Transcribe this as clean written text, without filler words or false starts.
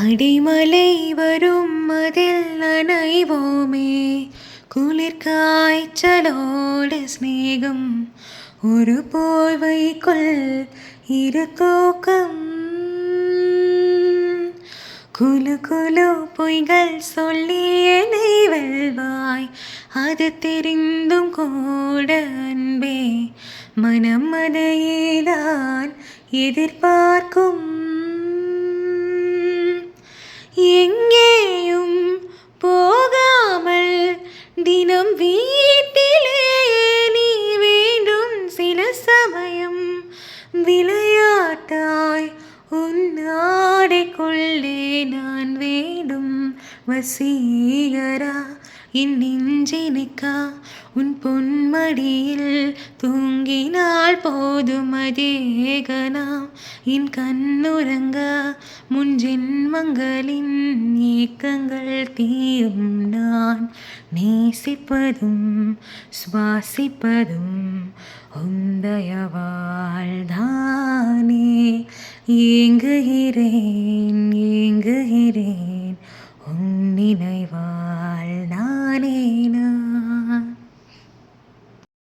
அடிமலை வரும் அதில் நனைவோமே, குளிர் காய்ச்சலோடு சிநேகம், ஒரு போர்வைக்குள் இரு தூக்கம். குலு குலு பொய்கள் சொல்லி என்னை வெல்வாய், அது தெரிந்தும் கூட அன்பே, மனம் அதையேதான் எதிர்பார்க்கும். எங்கேயும் போகாமல் தினம் வீட்டிலே நீ வேண்டும். சில சமயம் விளையாட்டாய் உன் ஆடைக்குள்ளே நான் வேண்டும். வசீகரா என் நெஞ்சினிக்கா, உன் பொன்மடியில் தூங்கினால் போதும் அதேகனா. என் கண்ணுறங்க முன் ஜென்மங்களின் ஏக்கங்கள் தீரும். நான் நேசிப்பதும் சுவாசிப்பதும் உந்தயவாழ்தானே. ஏங்குகிறேன் ஏங்குகிறேன் உன் நினைவா.